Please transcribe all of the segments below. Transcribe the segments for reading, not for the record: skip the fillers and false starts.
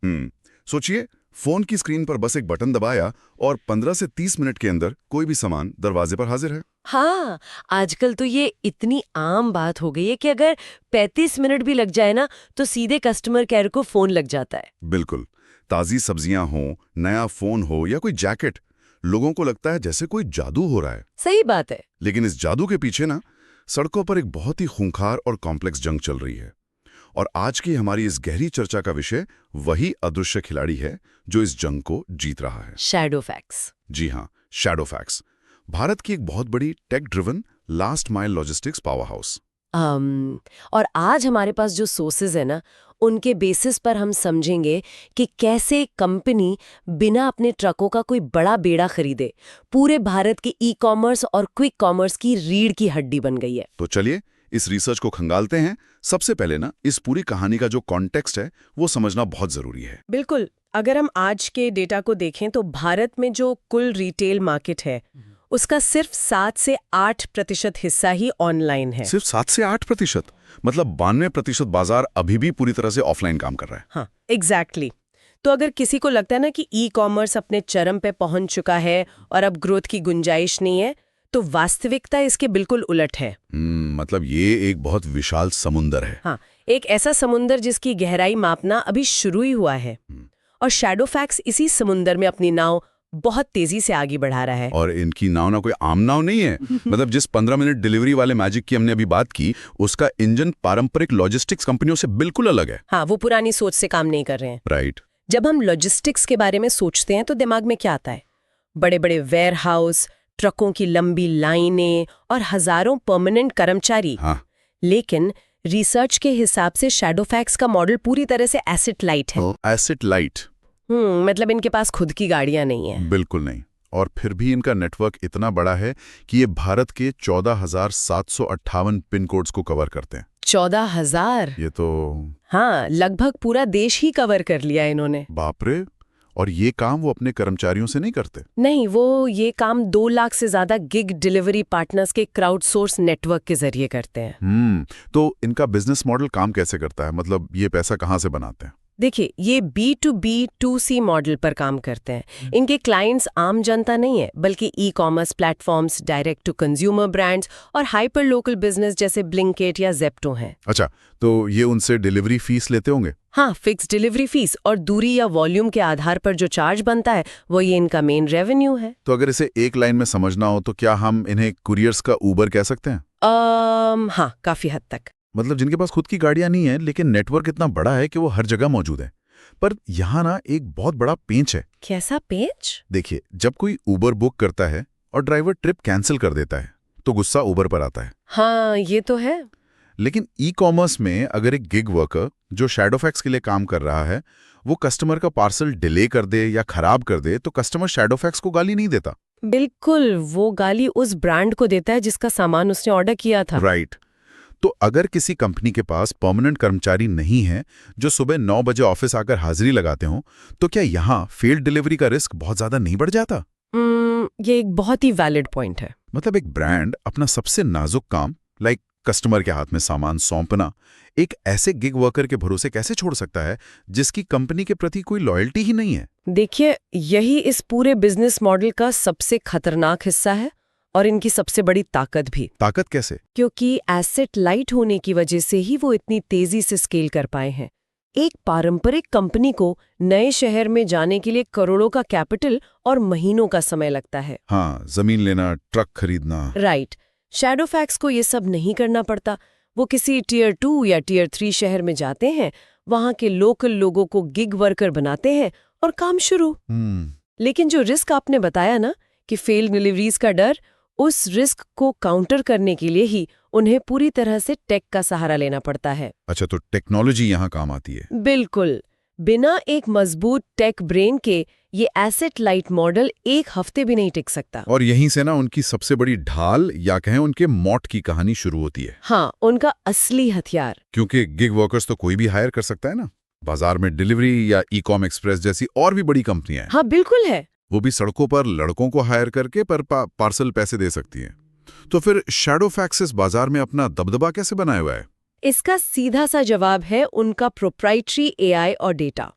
सोचिए, फोन की स्क्रीन पर बस एक बटन दबाया और 15 से 30 मिनट के अंदर कोई भी सामान दरवाजे पर हाजिर है। हाँ, आजकल तो ये इतनी आम बात हो गई है कि अगर 35 मिनट भी लग जाए ना तो सीधे कस्टमर केयर को फोन लग जाता है। बिल्कुल। ताज़ी सब्जियां हो, नया फोन हो या कोई जैकेट, लोगों को लगता है जैसे कोई जादू हो रहा है। सही बात है। लेकिन इस जादू के पीछे ना सड़कों पर एक बहुत ही खूंखार और कॉम्प्लेक्स जंग चल रही है। और आज की हमारी इस गहरी चर्चा का विषय वही अदृश्य खिलाड़ी है जो इस जंग को जीत रहा है। शैडोफैक्स। जी हाँ, शैडोफैक्स, भारत की एक बहुत बड़ी tech driven last mile logistics power house. और आज हमारे पास जो सोर्सेज है ना, उनके बेसिस पर हम समझेंगे कि कैसे कंपनी बिना अपने ट्रकों का कोई बड़ा बेड़ा खरीदे पूरे भारत के ई कॉमर्स और क्विक कॉमर्स की रीढ़ की हड्डी बन गई है। तो चलिए इस रिसर्च को खंगालते हैं। सबसे पहले ना इस पूरी कहानी का जो कॉन्टेक्स्ट है वो समझना बहुत जरूरी है। बिल्कुल। अगर हम आज के डेटा को देखें तो भारत में जो कुल रिटेल मार्केट है उसका सिर्फ 7 से 8% हिस्सा ही ऑनलाइन है। सिर्फ 7 से 8%? मतलब 92% बाजार अभी भी पूरी तरह से ऑफलाइन काम कर रहा है। हाँ, एग्जैक्टली। तो अगर किसी को लगता है ना कि ई कॉमर्स अपने चरम पे पहुंच चुका है और अब ग्रोथ की गुंजाइश नहीं है, तो वास्तविकता इसके बिल्कुल उलट है। मतलब ये एक बहुत विशाल समुंदर है। हाँ, एक ऐसा समुंदर जिसकी गहराई मापना अभी शुरू ही हुआ है। और शैडोफैक्स इसी समुंदर में अपनी नाव बहुत तेजी से आगे बढ़ा रहा है। और इनकी नाव ना कोई आम नाव नहीं है। मतलब जिस 15 मिनट डिलीवरी वाले मैजिक की हमने अभी बात की, उसका इंजन पारंपरिक लॉजिस्टिक्स कंपनियों से बिल्कुल अलग है। हाँ, वो पुरानी सोच से काम नहीं कर रहे हैं। राइट। जब हम लॉजिस्टिक्स के बारे में सोचते हैं तो दिमाग में क्या आता है? बड़े बड़े वेयर हाउस, ट्रकों की लंबी लाइनें और हजारों परमानेंट कर्मचारी। हाँ। लेकिन रिसर्च के हिसाब से शैडोफैक्स का मॉडल पूरी तरह से एसेट लाइट है। Asset light? मतलब इनके पास खुद की गाड़ियां नहीं है। बिल्कुल नहीं। और फिर भी इनका नेटवर्क इतना बड़ा है कि ये भारत के 14,758 पिन कोड्स को कवर करते हैं। 14,000? ये तो हाँ, लगभग पूरा देश ही कवर कर लिया इन्होंने। बाप रे। और ये काम वो अपने कर्मचारियों से नहीं करते? नहीं, वो ये काम 2 लाख से ज्यादा गिग डिलीवरी पार्टनर्स के क्राउडसोर्स नेटवर्क के जरिए करते हैं। तो इनका बिजनेस मॉडल काम कैसे करता है? मतलब ये पैसा कहाँ से बनाते हैं? देखिए, ये B2B2C मॉडल पर काम करते हैं। इनके क्लाइंट्स आम जनता नहीं है, बल्कि e commerce platforms, direct to consumer brands और हाइपर लोकल बिजनेस जैसे ब्लिंकिट या ज़ेप्टो हैं। अच्छा, तो ये उनसे डिलीवरी फीस लेते होंगे? हाँ, फिक्स डिलीवरी फीस और दूरी या वॉल्यूम के आधार पर जो चार्ज बनता है वो ये इनका मेन रेवेन्यू है। तो अगर इसे एक लाइन में समझना हो तो क्या हम इन्हें कुरियर्स का ऊबर कह सकते हैं? हाँ, काफी हद तक। मतलब जिनके पास खुद की गाड़ियां नहीं है लेकिन नेटवर्क इतना बड़ा है कि वो हर जगह मौजूद है। पर यहाँ ना एक बहुत बड़ा पेंच है। कैसा पेंच? देखिए, जब कोई ऊबर बुक करता है और ड्राइवर ट्रिप कैंसिल कर देता है तो गुस्सा ऊबर पर आता है। हाँ, ये तो है। लेकिन ई कॉमर्स में अगर एक गिग वर्कर जो शैडोफैक्स के लिए काम कर रहा है वो कस्टमर का पार्सल डिले कर दे या खराब कर दे तो कस्टमर शैडोफैक्स को गाली नहीं देता। बिल्कुल, वो गाली उस ब्रांड को देता है जिसका सामान उसने ऑर्डर किया था। राइट। तो अगर किसी कंपनी के पास परमानेंट कर्मचारी नहीं है जो सुबह 9 बजे ऑफिस आकर हाजिरी लगाते हों, तो क्या यहाँ फेल्ड डिलीवरी का रिस्क बहुत ज्यादा नहीं बढ़ जाता? ये एक बहुत ही वैलिड पॉइंट है। मतलब एक ब्रांड अपना सबसे नाजुक काम, लाइक कस्टमर के हाथ में सामान सौंपना, एक ऐसे गिग वर्कर के भरोसे कैसे छोड़ सकता है जिसकी कंपनी के प्रति कोई लॉयल्टी ही नहीं है? देखिए, यही इस पूरे बिजनेस मॉडल का सबसे खतरनाक हिस्सा है और इनकी सबसे बड़ी ताकत भी। ताकत कैसे? क्योंकि एसेट लाइट होने की वजह से ही वो इतनी तेजी से स्केल कर पाए हैं। एक पारंपरिक कंपनी को नए शहर में जाने के लिए करोड़ों का कैपिटल और महीनों का समय लगता है। हाँ, जमीन लेना, ट्रक खरीदना। राइट। शैडोफैक्स को ये सब नहीं करना पड़ता। वो किसी टियर 2 या टियर 3 शहर में जाते हैं, वहां के लोकल लोगों को गिग वर्कर बनाते हैं और काम शुरू। लेकिन जो रिस्क आपने बताया ना कि फेल डिलीवरीज का डर, उस रिस्क को काउंटर करने के लिए ही उन्हें पूरी तरह से टेक का सहारा लेना पड़ता है। अच्छा, तो टेक्नोलॉजी यहाँ काम आती है? बिल्कुल। बिना एक मजबूत टेक ब्रेन के ये एसेट लाइट मॉडल एक हफ्ते भी नहीं टिक सकता। और यहीं से ना उनकी सबसे बड़ी ढाल या कहें उनके मॉट की कहानी शुरू होती है। हाँ, उनका असली हथियार। क्योंकि गिग वर्कर्स तो कोई भी हायर कर सकता है ना। बाजार में डिलीवरी या ई-कॉम एक्सप्रेस जैसी और भी बड़ी कंपनियां हैं। हाँ, बिल्कुल है। वो भी सड़कों पर लड़कों को हायर करके पर पार्सल पैसे दे सकती हैं। तो फिर शैडोफैक्स इस बाजार में अपना दबदबा कैसे बनाया हुआ है? इसका सीधा सा जवाब है उनका प्रोप्राइटरी एआई और डेटा।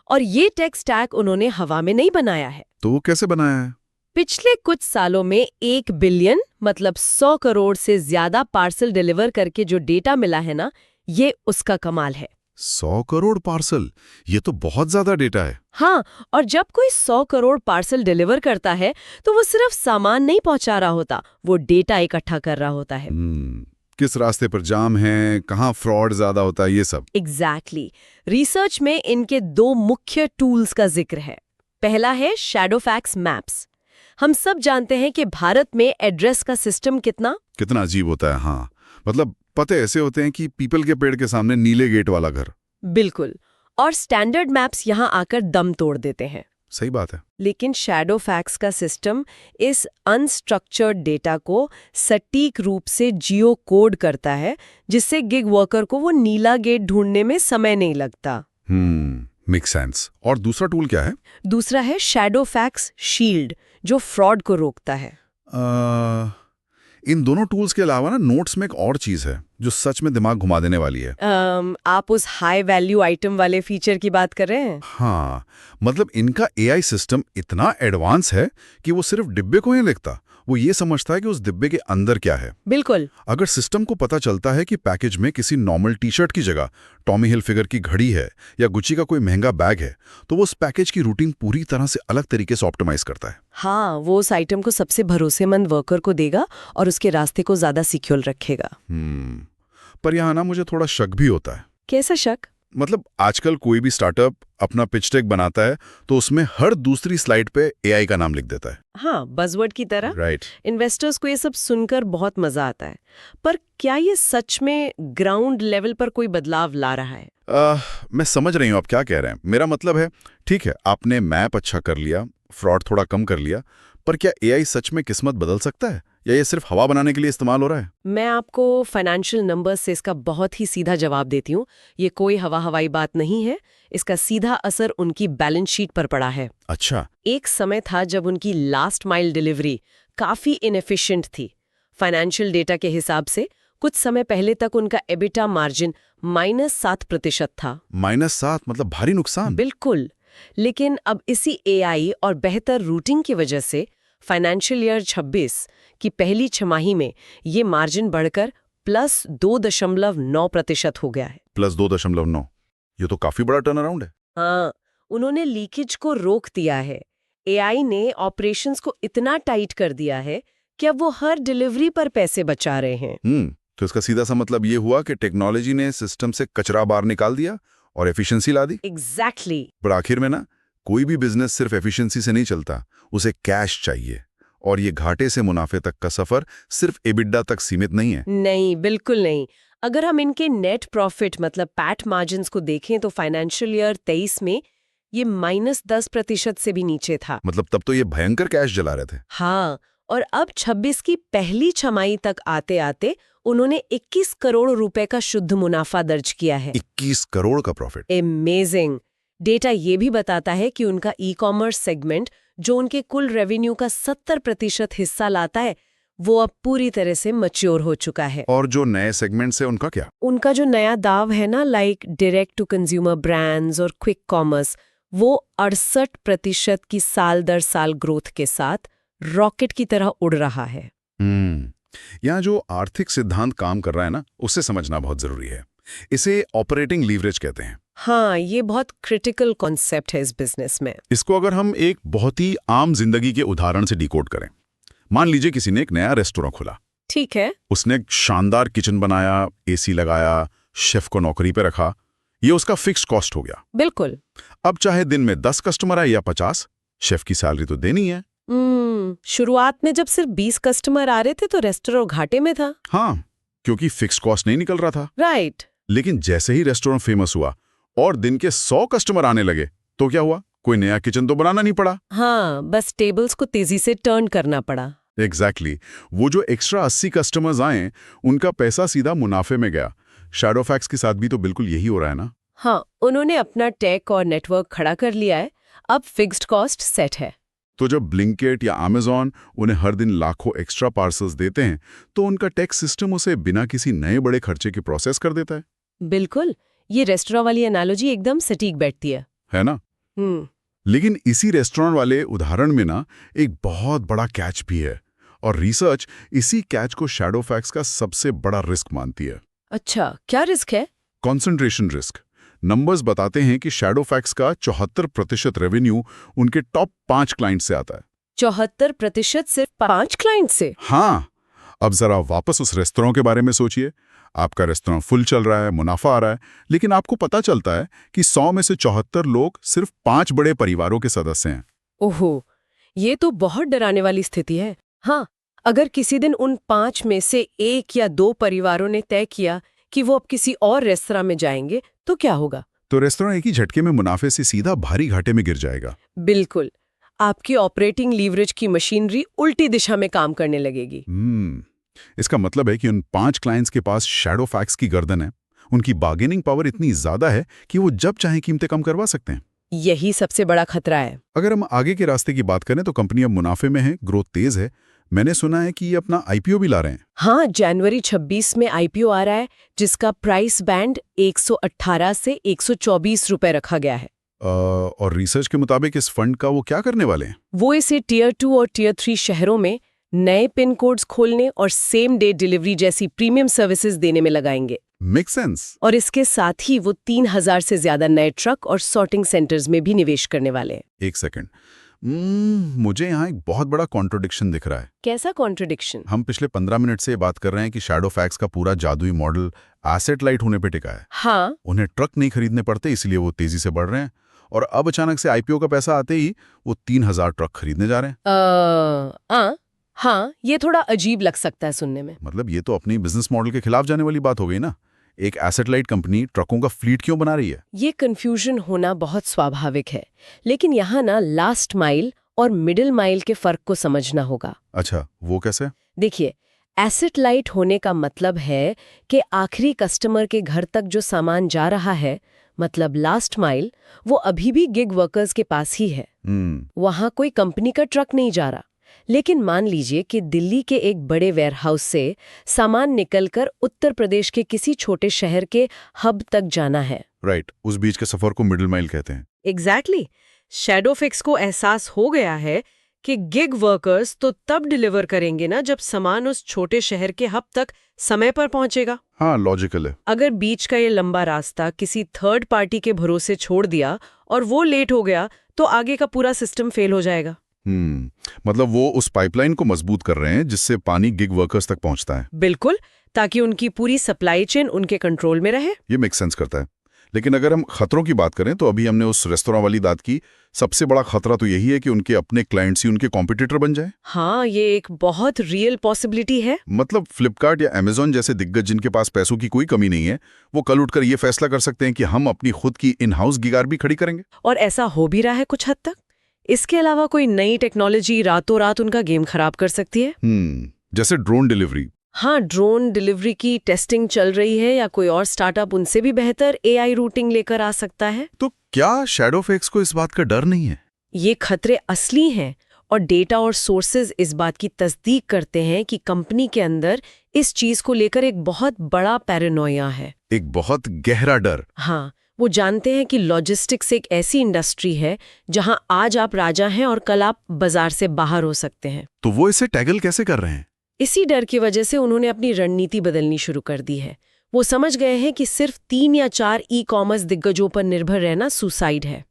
और ये टेक स्टैक उन्होंने हवा में नहीं बनाया है। तो वो कैसे बनाया है? पिछले कुछ सालों में 1 बिलियन मतलब 100 करोड़ से ज्यादा पार्सल डिलीवर करके जो डेटा मिला है ना, ये उसका कमाल है। 100 करोड़ पार्सल, ये तो बहुत ज्यादा डेटा है। हाँ, और जब कोई 100 करोड़ पार्सल डिलीवर करता है तो वो सिर्फ सामान नहीं पहुंचा रहा होता, वो डेटा इकट्ठा कर रहा होता है। किस रास्ते पर जाम है, कहाँ फ्रॉड ज्यादा होता है, ये सब। एग्जैक्टली। रिसर्च में इनके 2 मुख्य टूल्स का जिक्र है। पहला है शैडोफैक्स मैप्स। हम सब जानते हैं कि भारत में एड्रेस का सिस्टम कितना अजीब होता है। हाँ, मतलब पते ऐसे होते हैं कि पीपल के पेड़ के सामने नीले गेट वाला घर। बिल्कुल। और स्टैंडर्ड मैप्स यहाँ आकर दम तोड़ देते हैं। सही बात है। लेकिन शैडोफैक्स का सिस्टम इस अनस्ट्रक्चर्ड डेटा को सटीक रूप से जियो कोड करता है, जिससे गिग वर्कर को वो नीला गेट ढूंढने में समय नहीं लगता। Make sense. और दूसरा टूल क्या है? दूसरा है शैडोफैक्स शील्ड, जो फ्रॉड को रोकता है। इन दोनों टूल्स के अलावा ना नोट्स में एक और चीज है जो सच में दिमाग घुमा देने वाली है। आप उस हाई वैल्यू आइटम वाले फीचर की बात कर रहे हैं? हाँ, मतलब इनका एआई सिस्टम इतना एडवांस है कि वो सिर्फ डिब्बे को नहीं लिखता, वो ये समझता है कि उस डिब्बे के अंदर क्या है। बिल्कुल। अगर सिस्टम को पता चलता है कि पैकेज में किसी नॉर्मल टी शर्ट की जगह टॉमी हिल फिगर की घड़ी है या गुच्ची का कोई महंगा बैग है, तो वो उस पैकेज की रूटीन पूरी तरह से अलग तरीके से ऑप्टिमाइज करता है। हाँ, वो उस आइटम को सबसे भरोसेमंद वर्कर को देगा और उसके रास्ते को ज्यादा सिक्योर रखेगा। पर यहाँ ना मुझे थोड़ा शक भी होता है। कैसा शक? मतलब आजकल कोई भी स्टार्टअप अपना पिच डेक बनाता है तो उसमें हर दूसरी स्लाइड पे एआई का नाम लिख देता है। हाँ, बज़वर्ड की तरह। राइट। इन्वेस्टर्स को ये सब सुनकर बहुत मजा आता है, पर क्या ये सच में ग्राउंड लेवल पर कोई बदलाव ला रहा है? मैं समझ रही हूँ आप क्या कह रहे हैं। मेरा मतलब है, ठीक है, आपने मैप अच्छा कर लिया, फ्रॉड थोड़ा कम कर लिया, पर क्या एआई सच में किस्मत बदल सकता है या ये सिर्फ हवा बनाने के लिए इस्तेमाल हो रहा है? मैं आपको फाइनेंशियल नंबर्स से इसका बहुत ही सीधा जवाब देती हूँ। ये कोई हवाई बात नहीं है। इसका सीधा असर उनकी बैलेंस शीट पर पड़ा है। अच्छा। एक समय था जब उनकी लास्ट माइल डिलीवरी काफी इनएफिशिएंट थी। फाइनेंशियल डेटा के हिसाब से कुछ समय पहले तक उनका एबिटा मार्जिन -7% था। -7 मतलब भारी नुकसान। बिल्कुल। लेकिन अब इसी एआई और बेहतर रूटिंग की वजह से फाइनेंशियल ईयर 26 की पहली छमाही में ये मार्जिन बढ़कर +2.9% हो गया है। +2.9, ये तो काफी बड़ा टर्न अराउंड है। हाँ, उन्होंने लीकेज को रोक दिया है। एआई ने ऑपरेशंस को इतना टाइट कर दिया है कि अब वो हर डिलीवरी पर पैसे बचा रहे हैं। तो इसका सीधा सा मतलब ये हुआ कि टेक्नोलॉजी ने सिस्टम से कचरा बाहर निकाल दिया और एफिशिएंसी ला दी। एग्जैक्टली। पर आखिर में ना, कोई भी बिजनेस सिर्फ एफिशिएंसी से नहीं चलता, उसे कैश चाहिए। और ये घाटे से मुनाफे तक का सफर सिर्फ एबिडा तक सीमित नहीं है। नहीं, बिल्कुल नहीं। अगर हम इनके नेट प्रॉफिट मतलब पैट मार्जिन्स को देखें तो फाइनेंशियल ईयर 23 में ये -10% से भी नीचे था। मतलब तब तो ये भयंकर कैश जला रहे थे। हाँ, और अब 26 की पहली छमाही तक आते आते उन्होंने 21 करोड़ रुपए का शुद्ध मुनाफा दर्ज किया है। 21 करोड़ का प्रॉफिट। अमेजिंग। डेटा ये भी बताता है कि उनका ई-कॉमर्स सेगमेंट, जो उनके कुल रेवेन्यू का 70% हिस्सा लाता है, वो अब पूरी तरह से मैच्योर हो चुका है। और जो नए सेगमेंट से उनका क्या? उनका जो नया दाव है ना, like direct to consumer brands और क्विक कॉमर्स, वो 68% की साल दर साल ग्रोथ के साथ रॉकेट की तरह उड़ रहा है। यहाँ जो आर्थिक सिद्धांत काम कर रहा है ना, उसे समझना बहुत जरूरी है। इसे ऑपरेटिंग लीवरेज कहते हैं। हाँ, ये बहुत क्रिटिकल कॉन्सेप्ट है इस बिजनेस में। इसको अगर हम एक बहुत ही आम जिंदगी के उदाहरण से डिकोड करें, मान लीजिए किसी ने एक नया रेस्टोरेंट खोला। ठीक है। उसने एक शानदार किचन बनाया, एसी लगाया, शेफ को नौकरी पे रखा। ये उसका फिक्स्ड कॉस्ट हो गया। बिल्कुल। अब चाहे दिन में 10 कस्टमर आए या 50, शेफ की सैलरी तो देनी है। शुरुआत में जब सिर्फ 20 कस्टमर आ रहे थे तो रेस्टोरेंट घाटे में था। हाँ, क्योंकि फिक्स्ड कॉस्ट नहीं निकल रहा था। राइट। लेकिन जैसे ही रेस्टोरेंट फेमस हुआ और दिन के 100 कस्टमर आने लगे, तो क्या हुआ? कोई नया किचन तो बनाना नहीं पड़ा। हाँ, बस टेबल्स को तेजी से टर्न करना पड़ा। एग्जैक्टली। वो जो एक्स्ट्रा 80 कस्टमर्स आए, उनका पैसा सीधा मुनाफे में गया। शैडोफैक्स के साथ भी तो बिल्कुल यही हो रहा है ना। हाँ, उन्होंने अपना टेक और नेटवर्क खड़ा कर लिया है। अब फिक्स्ड कॉस्ट सेट है। तो जब ब्लिंकिट या अमेज़न उन्हें हर दिन लाखों एक्स्ट्रा पार्सल्स देते हैं, तो उनका टैक्स सिस्टम उसे बिना किसी नए बड़े खर्चे के प्रोसेस कर देता है। बिल्कुल। ये रेस्टोरेंट वाली एनालॉजी एकदम सटीक बैठती है। है ना? लेकिन इसी रेस्टोरेंट वाले उदाहरण में ना एक बहुत बड़ा कैच भी है, और रिसर्च इसी कैच को शैडो फैक्ट्स का सबसे बड़ा रिस्क मानती है। अच्छा, क्या रिस्क है? Concentration risk. नंबर्स बताते हैं कि शैडो फैक्ट्स का 74% रेवेन्यू उनके टॉप 5 क्लाइंट से आता है। 74% सिर्फ 5 क्लाइंट से? हाँ, अब जरा वापस उस रेस्तरां के बारे में सोचिए। आपका रेस्तरां फुल चल रहा है, मुनाफा आ रहा है, लेकिन आपको पता चलता है कि 100 में से 74 लोग सिर्फ 5 बड़े परिवारों के सदस्य हैं। ओहो, ये तो बहुत डराने वाली स्थिति है। हाँ, अगर किसी दिन उन 5 में से 1 या 2 परिवारों ने तय किया कि वो अब किसी और रेस्तरां में जाएंगे, तो क्या होगा? तो रेस्तरां एक ही झटके में मुनाफे से सीधा भारी घाटे में गिर जाएगा। बिल्कुल, आपकी ऑपरेटिंग लीवरेज की मशीनरी उल्टी दिशा में काम करने लगेगी। इसका मतलब है कि उन 5 क्लाइंट्स के पास शैडो फैक्ट्स की गर्दन है। उनकी बार्गेनिंग पावर इतनी ज्यादा है कि वो जब चाहे कीमतें कम करवा सकते हैं। यही सबसे बड़ा खतरा है। अगर हम आगे के रास्ते की बात करें तो कंपनी अब मुनाफे में है, ग्रोथ तेज है। मैंने सुना है कि ये अपना आईपीओ भी ला रहे हैं। हाँ, जनवरी 26 में आईपीओ आ रहा है, जिसका प्राइस बैंड 118 से 124 रुपए रखा गया है। और रिसर्च के मुताबिक इस फंड का वो क्या करने वाले हैं? वो इसे टियर 2 और टियर 3 शहरों में नए पिन कोड्स खोलने और सेम डे डिलीवरी जैसी प्रीमियम सर्विसेज देने में लगाएंगे। Make sense. और इसके साथ ही वो 3000 से ज्यादा नए ट्रक और सॉर्टिंग सेंटर्स में भी निवेश करने वाले हैं। एक सेकंड, मुझे यहाँ एक बहुत बड़ा कॉन्ट्रडिक्शन दिख रहा है। कैसा कॉन्ट्रडिक्शन? हम पिछले 15 मिनट से बात कर रहे हैं कि शैडो फैक्ट्स का पूरा जादुई मॉडल एसेट लाइट होने पे टिका है। हाँ, उन्हें ट्रक नहीं खरीदने पड़ते, इसलिए वो तेजी से बढ़ रहे हैं। और अब अचानक से आईपीओ का पैसा आते ही वो 3000 ट्रक खरीदने जा रहे हैं। हाँ, ये थोड़ा अजीब लग सकता है सुनने में। मतलब ये तो अपनी बिजनेस मॉडल के खिलाफ जाने वाली बात हो गई ना। एक एसेट लाइट कंपनी ट्रकों का फ्लीट क्यों बना रही है? ये कंफ्यूजन होना बहुत स्वाभाविक है, लेकिन यहाँ ना लास्ट माइल और मिडिल माइल के फर्क को समझना होगा। अच्छा, वो कैसे? देखिए, एसेट लाइट होने का मतलब है कि आखिरी कस्टमर के घर तक जो सामान जा रहा है, मतलब लास्ट माइल, वो अभी भी गिग वर्कर्स के पास ही है। वहां कोई कंपनी का ट्रक नहीं जा रहा। लेकिन मान लीजिए कि दिल्ली के एक बड़े वेयरहाउस से सामान निकलकर उत्तर प्रदेश के किसी छोटे शहर के हब तक जाना है। राइट, उस बीच के सफर को मिडिल माइल कहते हैं। एग्जैक्टली। शैडो फैक्ट्स को एहसास हो गया है कि गिग वर्कर्स तो तब डिलीवर करेंगे ना जब सामान उस छोटे शहर के हब तक समय पर पहुंचेगा। हाँ, लॉजिकल है। अगर बीच का ये लंबा रास्ता किसी थर्ड पार्टी के भरोसे छोड़ दिया और वो लेट हो गया, तो आगे का पूरा सिस्टम फेल हो जाएगा। मतलब वो उस पाइपलाइन को मजबूत कर रहे हैं जिससे पानी गिग वर्कर्स तक पहुंचता है। बिल्कुल, ताकि उनकी पूरी सप्लाई चेन उनके कंट्रोल में रहे। ये मेक सेंस करता है। लेकिन अगर हम खतरों की बात करें तो अभी हमने उस रेस्तोरां वाली बात की। सबसे बड़ा खतरा तो यही है कि उनके अपने क्लाइंट्स ही उनके कॉम्पिटिटर बन जाए। हाँ, ये एक बहुत रियल पॉसिबिलिटी है। मतलब फ्लिपकार्ट या अमेजॉन जैसे दिग्गज जिनके पास पैसों की कोई कमी नहीं है, वो कल उठकर ये फैसला कर सकते हैं कि हम अपनी खुद की इन हाउस गिग आर्मी खड़ी करेंगे। और ऐसा हो भी रहा है कुछ हद तक। इसके अलावा कोई नई टेक्नोलॉजी रातों रात उनका गेम खराब कर सकती है। जैसे ड्रोन डिलीवरी। हाँ, ड्रोन डिलीवरी की टेस्टिंग चल रही है, या कोई और स्टार्टअप उनसे भी बेहतर एआई रूटिंग लेकर आ सकता है। तो क्या शैडो फैक्ट्स को इस बात का डर नहीं है? ये खतरे असली हैं, और डेटा और सोर्सेज इस बात की तस्दीक करते हैं कि कंपनी के अंदर इस चीज को लेकर एक बहुत बड़ा पैरानोया है। एक बहुत गहरा डर। हाँ, वो जानते हैं कि लॉजिस्टिक्स एक ऐसी इंडस्ट्री है जहां आज आप राजा हैं और कल आप बाजार से बाहर हो सकते हैं। तो वो इसे टैगल कैसे कर रहे हैं? इसी डर की वजह से उन्होंने अपनी रणनीति बदलनी शुरू कर दी है। वो समझ गए हैं कि सिर्फ 3 या 4 ई-कॉमर्स दिग्गजों पर निर्भर रहना सुसाइड है।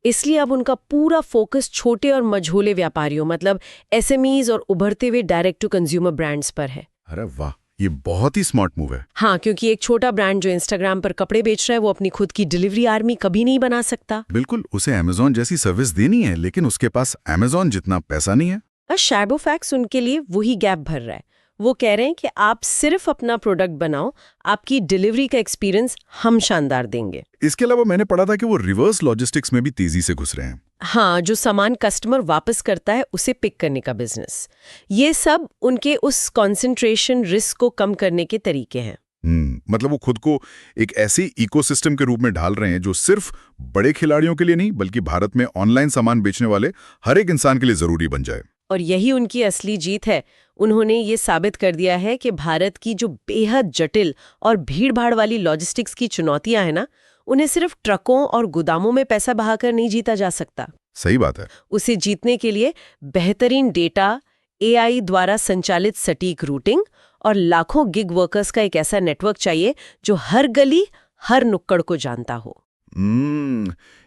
इसलिए अब उनका पूरा फोकस छोटे और मझोले व्यापारियों, मतलब एसएमईज और उभरते हुए डायरेक्ट टू कंज्यूमर ब्रांड्स पर है। अरे वाह, ये बहुत ही स्मार्ट मूव है। हाँ, क्योंकि एक छोटा ब्रांड जो इंस्टाग्राम पर कपड़े बेच रहा है, वो अपनी खुद की डिलीवरी आर्मी कभी नहीं बना सकता। बिल्कुल, उसे अमेजॉन जैसी सर्विस देनी है, लेकिन उसके पास अमेजॉन जितना पैसा नहीं है। शैडो फैक्ट्स उनके लिए वही गैप भर रहा है। वो कह रहे हैं कि आप सिर्फ अपना प्रोडक्ट बनाओ, आपकी डिलीवरी का एक्सपीरियंस हम शानदार देंगे। इसके अलावा मैंने पढ़ा था कि वो रिवर्स लॉजिस्टिक्स में भी तेजी से घुस रहे हैं। हाँ, जो सामान कस्टमर वापस करता है उसे पिक करने का बिजनेस। ये सब उनके उस कॉन्सेंट्रेशन रिस्क को कम करने के तरीके हैं। मतलब वो खुद को एक ऐसे इकोसिस्टम के रूप में ढाल रहे हैं जो सिर्फ बड़े खिलाड़ियों के लिए नहीं, बल्कि भारत में ऑनलाइन सामान बेचने वाले हर एक इंसान के लिए जरूरी बन जाए। और यही उनकी असली जीत है। उन्होंने ये साबित कर दिया है कि भारत की जो बेहद जटिल और भीड़-भाड़ वाली लॉजिस्टिक्स की चुनौतियां हैं ना, उन्हें सिर्फ ट्रकों और गोदामों में पैसा बहाकर नहीं जीता जा सकता। सही बात है। उसे जीतने के लिए बेहतरीन डेटा, एआई द्वारा संचालित सटीक रूटिंग और लाखों गिग वर्कर्स का एक ऐसा नेटवर्क चाहिए जो हर गली, हर नुक्कड़ को जानता हो।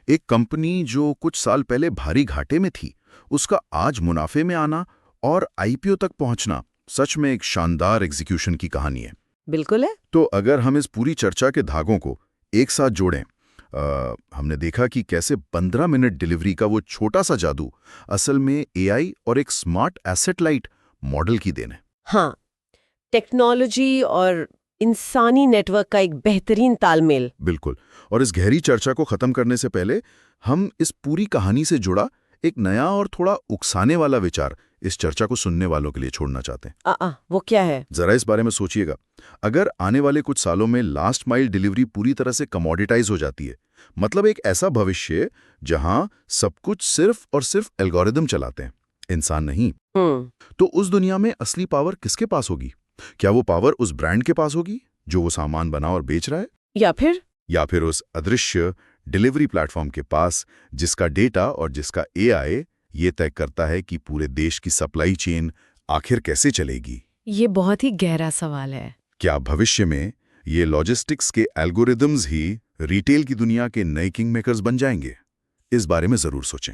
एक कंपनी जो कुछ साल पहले भारी घाटे में थी, उसका आज मुनाफे में आना और आईपीओ तक पहुंचना सच में एक शानदार एग्जीक्यूशन की कहानी है। बिल्कुल है। तो अगर हम इस पूरी चर्चा के धागों को एक साथ जोड़ें, हमने देखा कि कैसे 15 मिनट डिलीवरी का वो छोटा सा जादू असल में एआई और एक स्मार्ट एसेट लाइट मॉडल की देन है। हाँ, टेक्नोलॉजी और इंसानी नेटवर्क का एक बेहतरीन तालमेल। बिल्कुल। और इस गहरी चर्चा को खत्म करने से पहले हम इस पूरी कहानी से जुड़ा एक नया और थोड़ा उकसाने वाला विचार इस चर्चा को सुनने वालों के लिए छोड़ना चाहते हैं। वो क्या है? जरा इस बारे में सोचिएगा। अगर आने वाले कुछ सालों में लास्ट माइल डिलीवरी पूरी तरह से कमोडिटाइज हो जाती है, मतलब एक ऐसा भविष्य जहां सब कुछ सिर्फ और सिर्फ एल्गोरिदम चलाते हैं, इंसान नहीं, तो उस दुनिया में असली पावर किसके पास होगी? क्या वो पावर उस ब्रांड के पास होगी जो वो सामान बना और बेच रहा है, या फिर उस अदृश्य डिलीवरी प्लेटफॉर्म के पास जिसका डेटा और जिसका एआई ये तय करता है कि पूरे देश की सप्लाई चेन आखिर कैसे चलेगी? ये बहुत ही गहरा सवाल है। क्या भविष्य में ये लॉजिस्टिक्स के एल्गोरिदम्स ही रिटेल की दुनिया के नए किंग मेकर्स बन जाएंगे? इस बारे में जरूर सोचें।